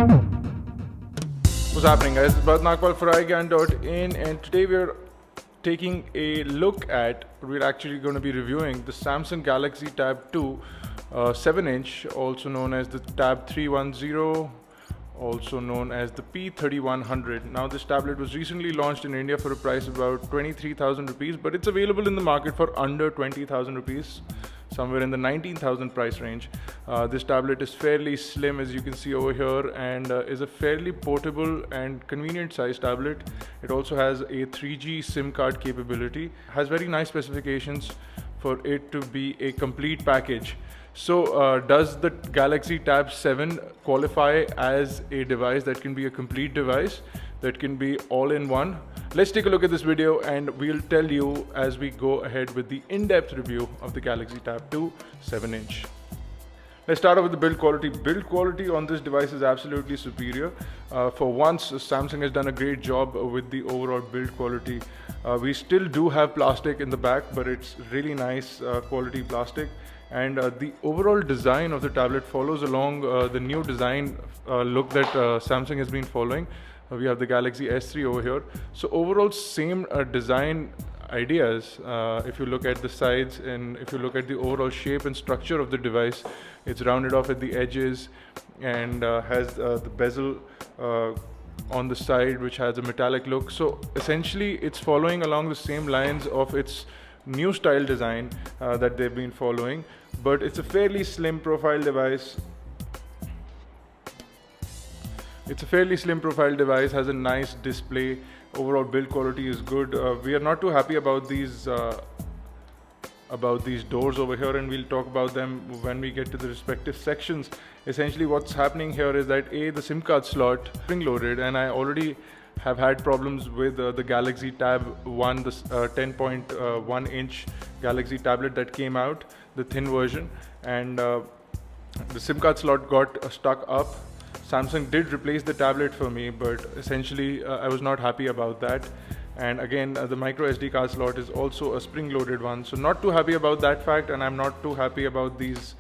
What's happening, guys? It's Nagpal for iGyaan.in, and today we're taking a look at, we're actually going to be reviewing the Samsung Galaxy Tab 2 7-inch, also known as the Tab 310, also known as the P3100. Now, this tablet was recently launched in India for a price of about 23,000 rupees, but it's available in the market for under 20,000 rupees, somewhere in the 19,000 price range. This tablet is fairly slim, as you can see over here, and is a fairly portable and convenient size tablet. It also has a 3G SIM card capability, has very nice specifications for it to be a complete package. So does the Galaxy Tab 7 qualify as a device that can be a complete device, that can be all in one? Let's take a look at this video and we'll tell you as we go ahead with the in-depth review of the Galaxy Tab 2 7-inch. Let's start off with the build quality. Build quality on this device is absolutely superior. For once, Samsung has done a great job with the overall build quality. We still do have plastic in the back, but it's really nice quality plastic. And the overall design of the tablet follows along the new design look that Samsung has been following. We have the Galaxy S3 over here. So overall same design ideas. If you look at the sides and if you look at the overall shape and structure of the device, it's rounded off at the edges and has the bezel on the side, which has a metallic look. So essentially it's following along the same lines of its new style design that they've been following, but it's a fairly slim profile device. It's a fairly slim profile device, has a nice display. Overall build quality is good. We are not too happy about these doors over here, and we'll talk about them when we get to the respective sections. Essentially what's happening here is that the SIM card slot spring loaded, and I already have had problems with the Galaxy Tab 1, the 10.1 inch Galaxy tablet that came out, the thin version, and the SIM card slot got stuck up. Samsung did replace the tablet for me, but essentially I was not happy about that. And again, the micro SD card slot is also a spring loaded one, so not too happy about that fact. And I'm not too happy about these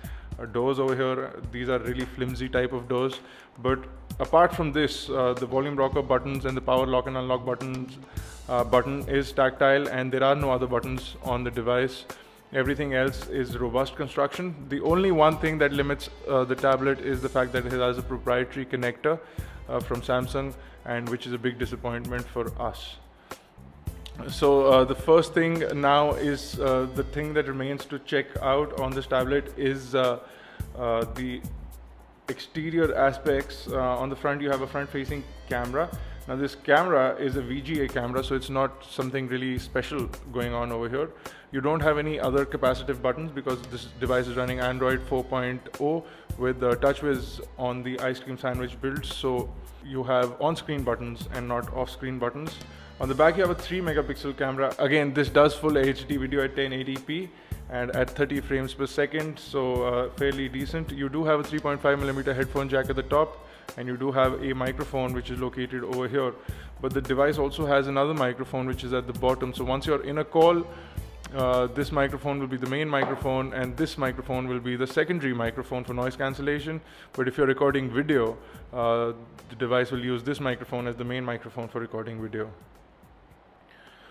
doors over here. These are really flimsy type of doors. But apart from this, the volume rocker buttons and the power lock and unlock button is tactile, and there are no other buttons on the device. Everything else is robust construction. The only one thing that limits the tablet is the fact that it has a proprietary connector from Samsung, and which is a big disappointment for us. So the first thing now is the thing that remains to check out on this tablet is the exterior aspects. On the front you have a front facing camera. Now this camera is a VGA camera, so it's not something really special going on over here. You don't have any other capacitive buttons because this device is running Android 4.0 with TouchWiz on the ice cream sandwich build. So you have on-screen buttons and not off-screen buttons. On the back you have a 3 megapixel camera. Again, this does full HD video at 1080p and at 30 frames per second, so fairly decent. You do have a 3.5mm headphone jack at the top, and you do have a microphone which is located over here. But the device also has another microphone which is at the bottom. So once you're in a call, this microphone will be the main microphone, and this microphone will be the secondary microphone for noise cancellation. But if you're recording video, the device will use this microphone as the main microphone for recording video.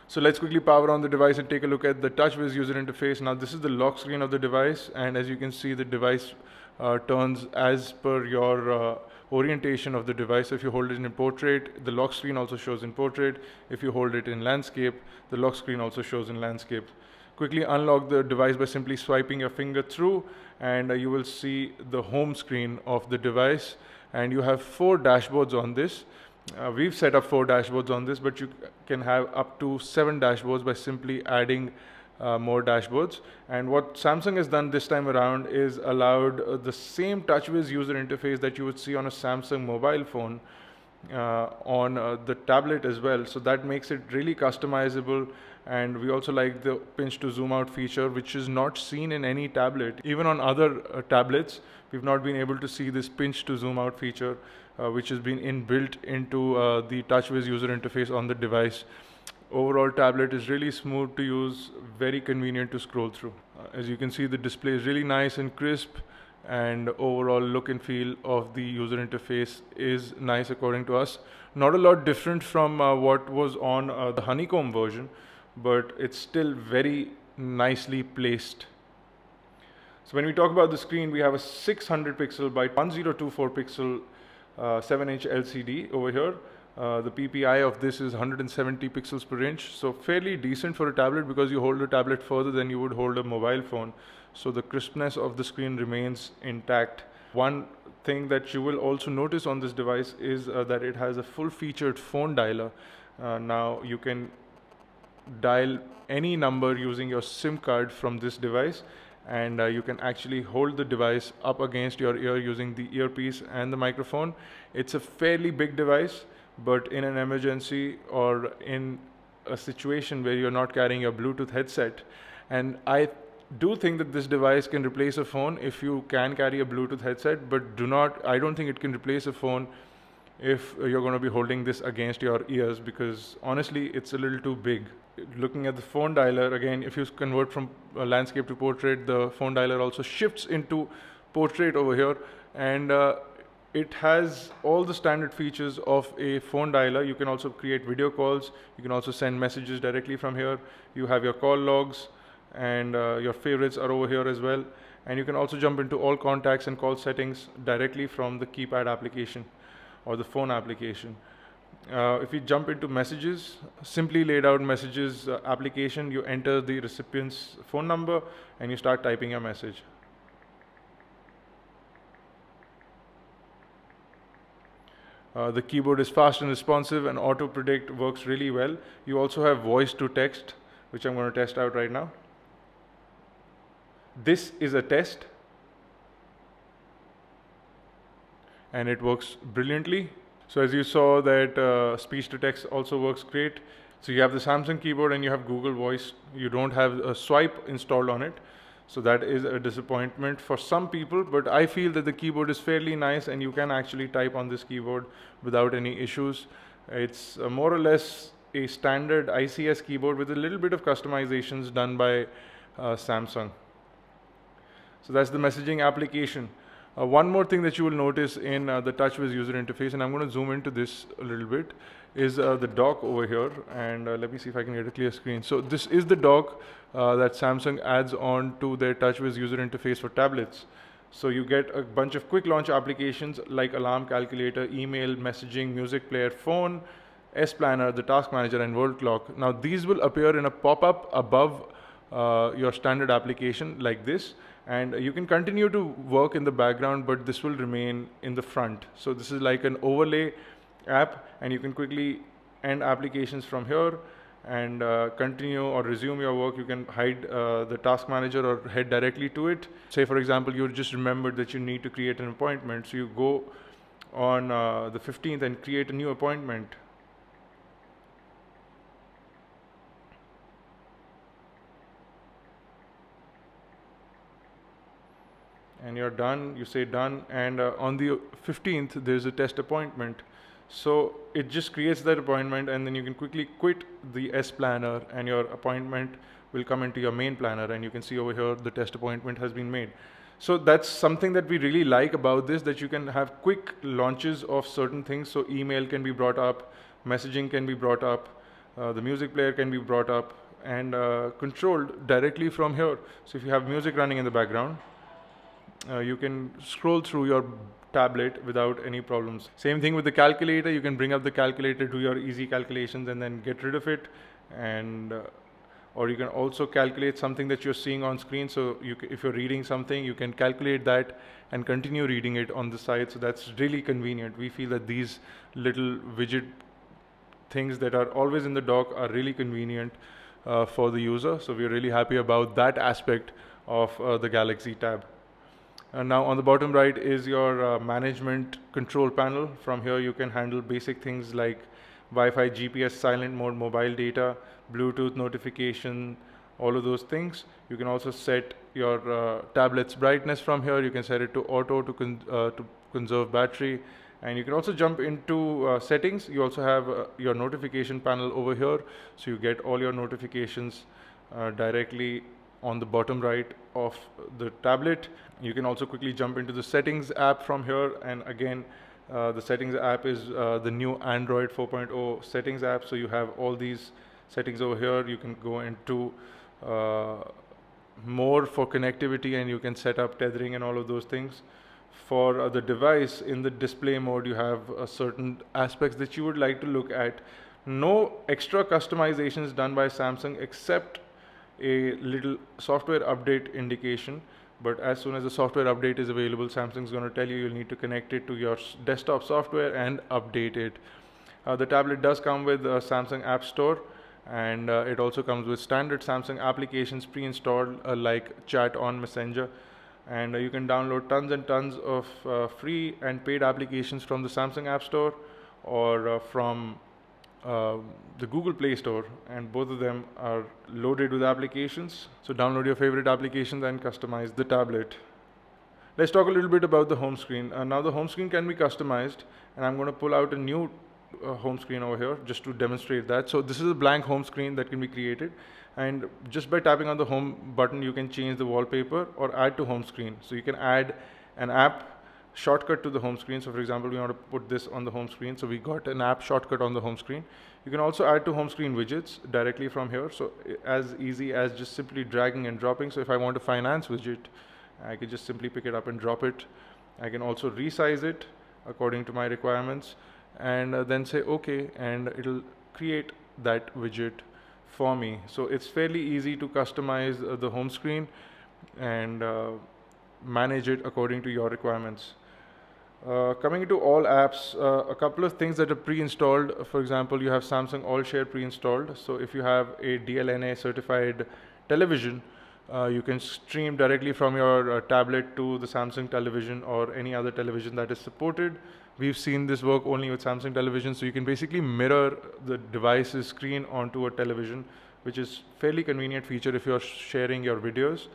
So let's quickly power on the device and take a look at the TouchWiz user interface. Now this is the lock screen of the device, and as you can see, the device turns as per your orientation of the device. If you hold it in portrait, the lock screen also shows in portrait. If you hold it in landscape, the lock screen also shows in landscape. Quickly unlock the device by simply swiping your finger through, and you will see the home screen of the device, and you have 4 dashboards on this. We've set up 4 dashboards on this, but you can have up to 7 dashboards by simply adding more dashboards. And what Samsung has done this time around is allowed the same TouchWiz user interface that you would see on a Samsung mobile phone on the tablet as well. So that makes it really customizable. And we also like the pinch to zoom out feature, which is not seen in any tablet. Even on other tablets, we've not been able to see this pinch to zoom out feature, which has been inbuilt into the TouchWiz user interface on the device. Overall tablet is really smooth to use, very convenient to scroll through. As you can see, the display is really nice and crisp, and overall look and feel of the user interface is nice according to us. Not a lot different from what was on the honeycomb version, but it's still very nicely placed. So when we talk about the screen, we have a 600 pixel by 1024 pixel 7-inch LCD over here. The PPI of this is 170 pixels per inch, so fairly decent for a tablet because you hold a tablet further than you would hold a mobile phone. So the crispness of the screen remains intact. One thing that you will also notice on this device is that it has a full-featured phone dialer. Now you can dial any number using your SIM card from this device, and you can actually hold the device up against your ear using the earpiece and the microphone. It's a fairly big device, but in an emergency or in a situation where you're not carrying a Bluetooth headset, and I do think that this device can replace a phone if you can carry a Bluetooth headset, but I don't think it can replace a phone if you're going to be holding this against your ears, because honestly it's a little too big. Looking at the phone dialer again, if you convert from landscape to portrait, the phone dialer also shifts into portrait over here, and it has all the standard features of a phone dialer. You can also create video calls, you can also send messages directly from here, you have your call logs, and your favorites are over here as well, and you can also jump into all contacts and call settings directly from the keypad application or the phone application. If you jump into messages, simply laid out messages application, you enter the recipient's phone number and you start typing your message. The keyboard is fast and responsive, and auto predict works really well. You also have voice to text, which I'm going to test out right now. This is a test, and it works brilliantly. So as you saw that speech to text also works great. So you have the Samsung keyboard and you have Google Voice. You don't have a swipe installed on it. So that is a disappointment for some people, but I feel that the keyboard is fairly nice and you can actually type on this keyboard without any issues. It's more or less a standard ICS keyboard with a little bit of customizations done by Samsung. So that's the messaging application. One more thing that you will notice in the TouchWiz user interface, and I'm going to zoom into this a little bit, is the dock over here. And let me see if I can get a clear screen. So this is the dock that Samsung adds on to their TouchWiz user interface for tablets. So you get a bunch of quick launch applications like alarm calculator, email, messaging, music player, phone, S Planner, the task manager, and world clock. Now these will appear in a pop-up above your standard application like this, and you can continue to work in the background, but this will remain in the front. So this is like an overlay app, and you can quickly end applications from here and continue or resume your work. You can hide the task manager or head directly to it. Say for example, you just remembered that you need to create an appointment, so you go on the 15th and create a new appointment. And you're done, you say done, and on the 15th there's a test appointment. So it just creates that appointment, and then you can quickly quit the S Planner and your appointment will come into your main planner, and you can see over here the test appointment has been made. So that's something that we really like about this, that you can have quick launches of certain things. So email can be brought up, messaging can be brought up, the music player can be brought up, and controlled directly from here. So if you have music running in the background, you can scroll through your tablet without any problems. Same thing with the calculator. You can bring up the calculator, do your easy calculations, and then get rid of it. And or you can also calculate something that you're seeing on screen. So if you're reading something, you can calculate that and continue reading it on the side. So that's really convenient. We feel that these little widget things that are always in the dock are really convenient for the user. So we're really happy about that aspect of the Galaxy Tab. And now on the bottom right is your management control panel. From here you can handle basic things like Wi-Fi, GPS, silent mode, mobile data, Bluetooth notification, all of those things. You can also set your tablet's brightness from here. You can set it to auto to conserve battery. And you can also jump into settings. You also have your notification panel over here. So you get all your notifications directly on the bottom right of the tablet. You can also quickly jump into the settings app from here, and again, the settings app is the new Android 4.0 settings app. So you have all these settings over here. You can go into more for connectivity, and you can set up tethering and all of those things. For the device, in the display mode, you have certain aspects that you would like to look at. No extra customizations done by Samsung except a little software update indication. But as soon as the software update is available, Samsung's going to tell you you'll need to connect it to your desktop software and update it. The tablet does come with Samsung App Store, and it also comes with standard Samsung applications pre-installed like Chat on Messenger. And you can download tons and tons of free and paid applications from the Samsung App Store or from the Google Play Store, and both of them are loaded with applications. So download your favorite applications and customize the tablet. Let's talk a little bit about the home screen. Now the home screen can be customized, and I'm going to pull out a new home screen over here just to demonstrate that. So this is a blank home screen that can be created, and just by tapping on the home button you can change the wallpaper or add to home screen. So you can add an app shortcut to the home screen. So for example, we want to put this on the home screen, so we got an app shortcut on the home screen. You can also add to home screen widgets directly from here, so as easy as just simply dragging and dropping. So if I want a finance widget, I can just simply pick it up and drop it. I can also resize it according to my requirements, and then say OK, and it'll create that widget for me. So it's fairly easy to customize the home screen and manage it according to your requirements. Coming into all apps, a couple of things that are pre-installed. For example, you have Samsung All Share pre-installed. So if you have a DLNA certified television, you can stream directly from your tablet to the Samsung television or any other television that is supported. We've seen this work only with Samsung television, so you can basically mirror the device's screen onto a television, which is fairly convenient feature if you're sharing your videos.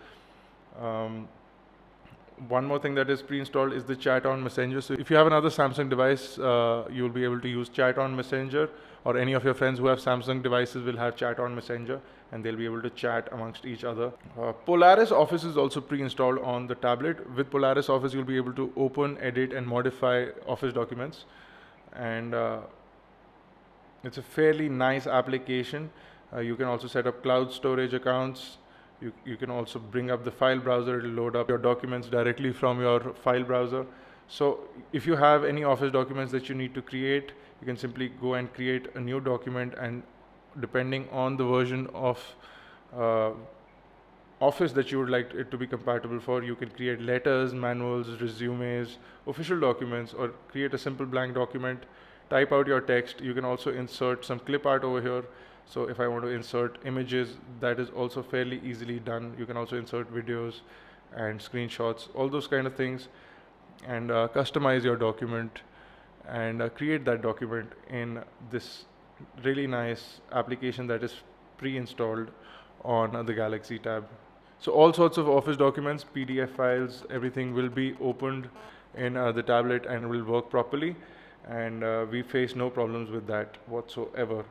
One more thing that is pre-installed is the Chat on Messenger. So if you have another Samsung device, you'll be able to use Chat on Messenger, or any of your friends who have Samsung devices will have Chat on Messenger, and they'll be able to chat amongst each other. Polaris Office is also pre-installed on the tablet. With Polaris Office, you'll be able to open, edit, and modify Office documents. And it's a fairly nice application. You can also set up cloud storage accounts. You can also bring up the file browser. It'll load up your documents directly from your file browser. So if you have any Office documents that you need to create, you can simply go and create a new document, and depending on the version of Office that you would like it to be compatible for, you can create letters, manuals, resumes, official documents, or create a simple blank document, type out your text. You can also insert some clip art over here. So if I want to insert images, that is also fairly easily done. You can also insert videos and screenshots, all those kind of things, and customize your document and create that document in this really nice application that is pre-installed on the Galaxy tab. So all sorts of Office documents, PDF files, everything will be opened in the tablet and will work properly, and we face no problems with that whatsoever.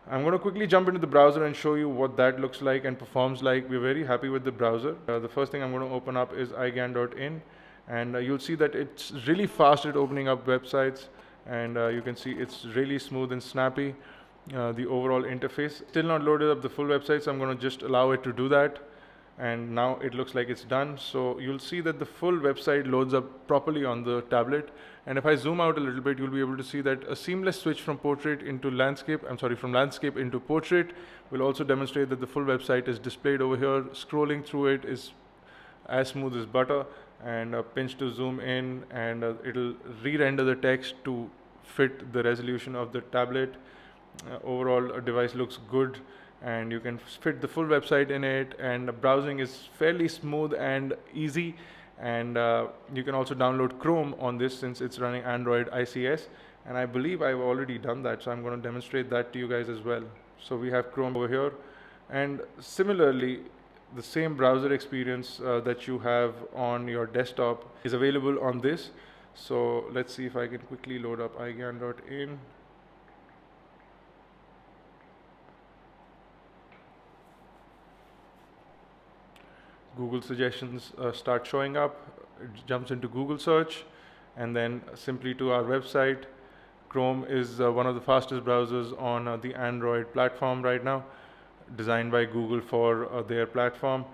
I'm going to quickly jump into the browser and show you what that looks like and performs like. We're very happy with the browser. The first thing I'm going to open up is iGyaan.in, and you'll see that it's really fast at opening up websites, and you can see it's really smooth and snappy. The overall interface still not loaded up the full website, so I'm going to just allow it to do that, and now it looks like it's done. So you'll see that the full website loads up properly on the tablet, and if I zoom out a little bit, you'll be able to see that a seamless switch from from landscape into portrait will also demonstrate that the full website is displayed over here. Scrolling through it is as smooth as butter, and a pinch to zoom in, and it'll re-render the text to fit the resolution of the tablet. Overall, a device looks good, and you can fit the full website in it, and browsing is fairly smooth and easy. And you can also download Chrome on this, since it's running Android ICS, and I believe I've already done that, so I'm going to demonstrate that to you guys as well. So we have Chrome over here, and similarly the same browser experience that you have on your desktop is available on this. So let's see if I can quickly load up iGyaan.in. Google suggestions start showing up. It jumps into Google search and then simply to our website. Chrome is one of the fastest browsers on the Android platform right now, designed by Google for their platform.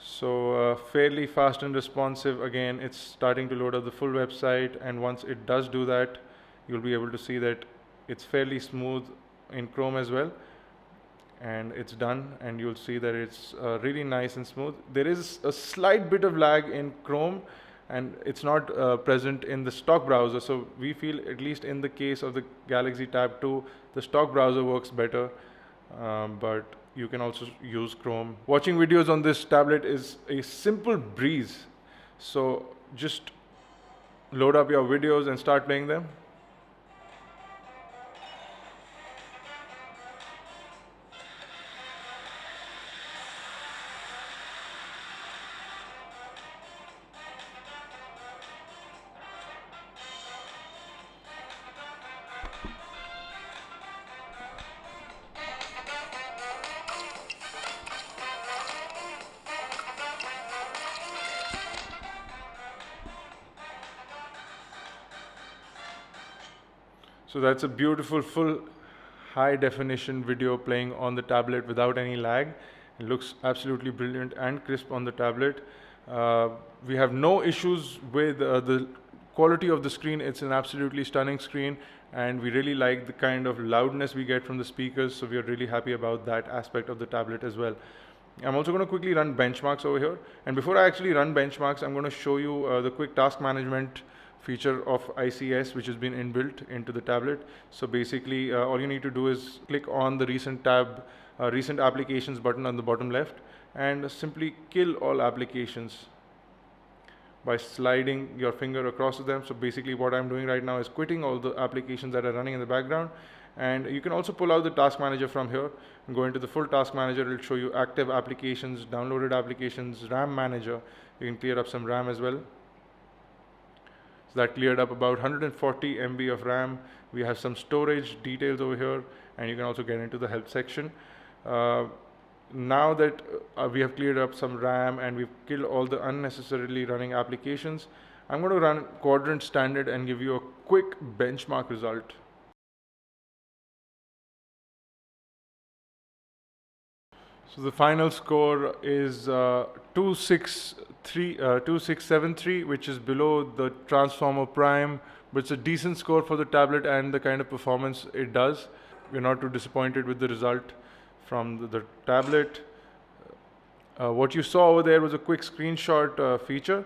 So fairly fast and responsive. Again, it's starting to load up the full website, and once it does do that, you'll be able to see that it's fairly smooth in Chrome as well. And it's done, and you'll see that it's really nice and smooth. There is a slight bit of lag in Chrome, and it's not present in the stock browser. So we feel, at least in the case of the Galaxy Tab 2, the stock browser works better, but you can also use Chrome. Watching videos on this tablet is a simple breeze. So just load up your videos and start playing them. So that's a beautiful full high definition video playing on the tablet without any lag. It looks absolutely brilliant and crisp on the tablet. We have no issues with the quality of the screen. It's an absolutely stunning screen, and we really like the kind of loudness we get from the speakers, so we are really happy about that aspect of the tablet as well. I'm also going to quickly run benchmarks over here, and before I actually run benchmarks, I'm going to show you the quick task management feature of ICS, which has been inbuilt into the tablet. So basically all you need to do is click on the recent applications button on the bottom left, and simply kill all applications by sliding your finger across them. So basically what I'm doing right now is quitting all the applications that are running in the background. And you can also pull out the task manager from here and go into the full task manager. It will show you active applications, downloaded applications, RAM manager. You can clear up some RAM as well. So that cleared up about 140 MB of RAM. We have some storage details over here, and you can also get into the help section. Now that we have cleared up some RAM and we've killed all the unnecessarily running applications, I'm going to run Quadrant Standard and give you a quick benchmark result. So the final score is 2673, which is below the Transformer Prime, but it's a decent score for the tablet and the kind of performance it does. We're not too disappointed with the result from the tablet. What you saw over there was a quick screenshot feature.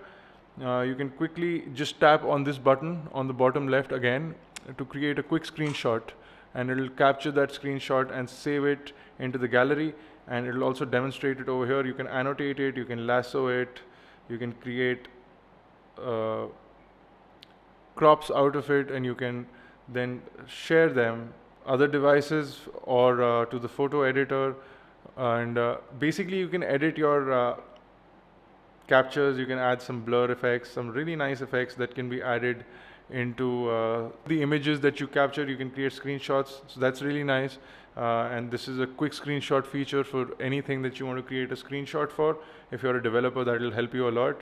You can quickly just tap on this button on the bottom left again to create a quick screenshot, and it will capture that screenshot and save it into the gallery. And it will also demonstrate it over here. You can annotate it, you can lasso it, you can create crops out of it, and you can then share them other devices or to the photo editor. And basically you can edit your captures. You can add some blur effects, some really nice effects that can be added into the images that you capture. You can create screenshots, so that's really nice. And this is a quick screenshot feature for anything that you want to create a screenshot for. If you're a developer, that will help you a lot.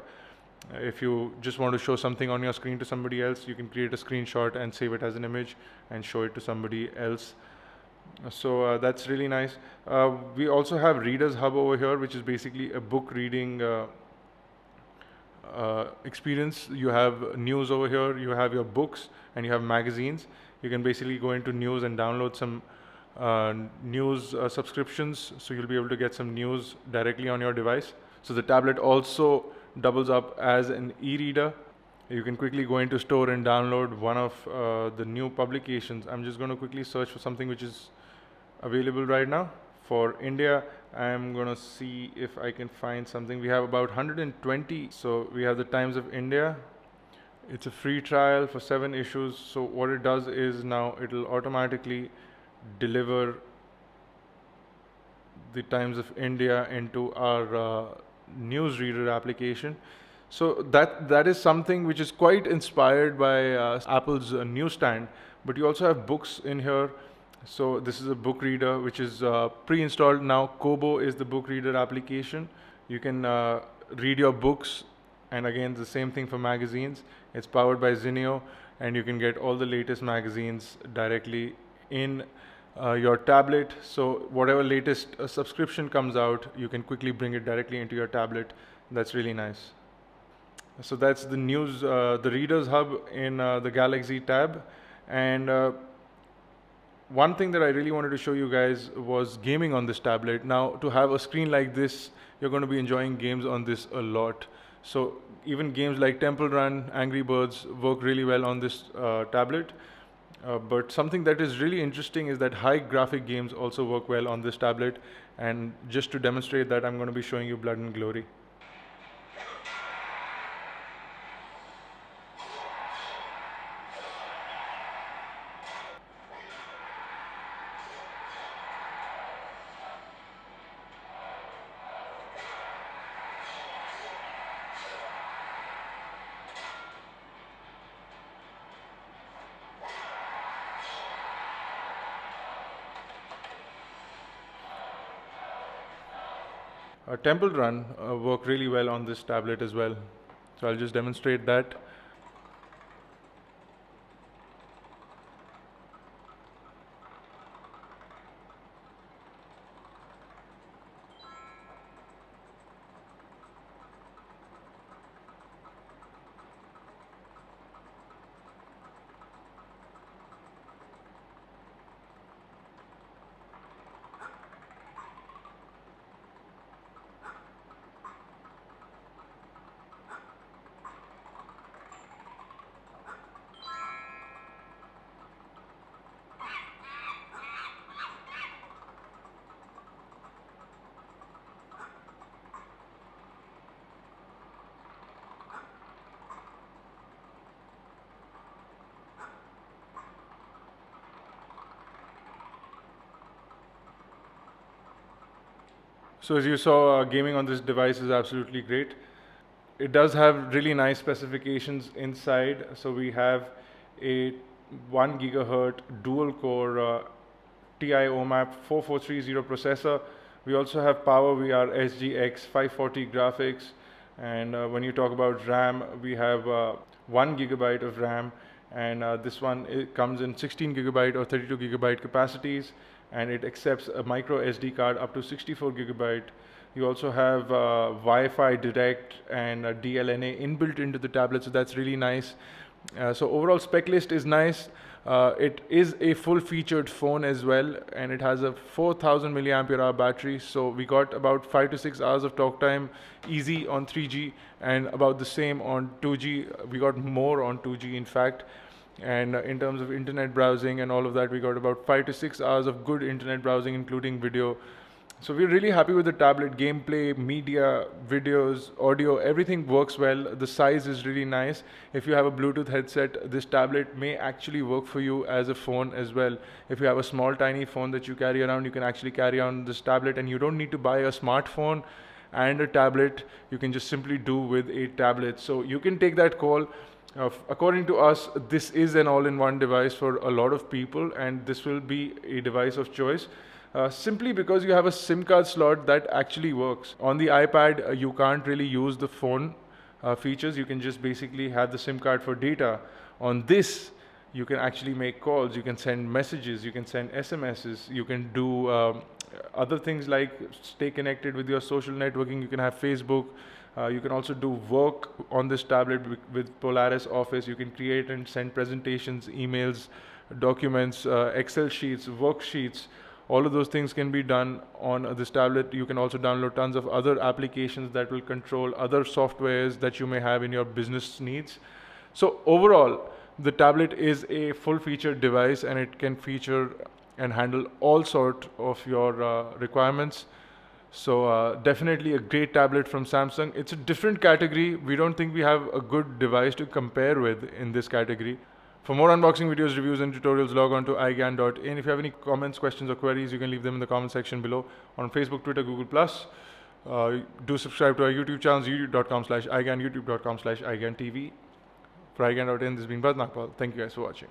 If you just want to show something on your screen to somebody else, you can create a screenshot and save it as an image and show it to somebody else. So that's really nice. We also have Readers Hub over here, which is basically a book reading experience. You have news over here, you have your books, and you have magazines. You can basically go into news and download some news subscriptions, so you'll be able to get some news directly on your device. So the tablet also doubles up as an e-reader. You can quickly go into store and download one of the new publications. I'm just going to quickly search for something which is available right now. For India, I'm going to see if I can find something. We have about 120. So we have the Times of India. It's a free trial for 7 issues. So what it does is now it will automatically deliver the Times of India into our newsreader application. So that is something which is quite inspired by Apple's newsstand. But you also have books in here. So this is a book reader which is pre-installed now. Kobo is the book reader application. You can read your books, and again, the same thing for magazines. It's powered by Zinio, and you can get all the latest magazines directly in your tablet. So whatever latest subscription comes out, you can quickly bring it directly into your tablet. That's really nice. So that's the news, the Reader's Hub in the Galaxy tab. And one thing that I really wanted to show you guys was gaming on this tablet. Now, to have a screen like this, you're going to be enjoying games on this a lot. So even games like Temple Run, Angry Birds work really well on this tablet. But something that is really interesting is that high graphic games also work well on this tablet. And just to demonstrate that, I'm going to be showing you Blood and Glory. Temple Run work really well on this tablet as well. So I'll just demonstrate that. So as you saw, gaming on this device is absolutely great. It does have really nice specifications inside. So we have a 1 gigahertz dual core TI OMAP 4430 processor. We also have PowerVR SGX 540 graphics. And when you talk about RAM, we have 1 gigabyte of RAM. And this one, it comes in 16 gigabyte or 32 gigabyte capacities, and it accepts a micro SD card up to 64 gigabyte. You also have Wi-Fi Direct and DLNA inbuilt into the tablet, so that's really nice. So overall spec list is nice. It is a full-featured phone as well, and it has a 4000 milliampere hour battery. So we got about 5 to 6 hours of talk time easy on 3G, and about the same on 2G. We got more on 2G, in fact. And in terms of internet browsing and all of that, we got about 5 to 6 hours of good internet browsing, including video. So we're really happy with the tablet. Gameplay, media, videos, audio, everything works well. The size is really nice. If you have a Bluetooth headset, this tablet may actually work for you as a phone as well. If you have a small tiny phone that you carry around, you can actually carry on this tablet, and you don't need to buy a smartphone and a tablet. You can just simply do with a tablet. So you can take that call. According to us, this is an all-in-one device for a lot of people, and this will be a device of choice simply because you have a SIM card slot that actually works. On the iPad, you can't really use the phone features. You can just basically have the SIM card for data. On this, you can actually make calls, you can send messages, you can send SMSs, you can do other things like stay connected with your social networking. You can have Facebook. You can also do work on this tablet with Polaris Office. You can create and send presentations, emails, documents, Excel sheets, worksheets. All of those things can be done on this tablet. You can also download tons of other applications that will control other softwares that you may have in your business needs. So overall, the tablet is a full-featured device, and it can feature and handle all sort of your requirements. So definitely a great tablet from Samsung. It's a different category. We don't think we have a good device to compare with in this category. For more unboxing videos, reviews, and tutorials, log on to iGyaan.in. If you have any comments, questions, or queries, you can leave them in the comment section below on Facebook, Twitter, Google+. Do subscribe to our YouTube channels, youtube.com/iGyaan, youtube.com/iGyaanTV. For iGyaan.in, this has been Bharat Nagpal. Thank you guys for watching.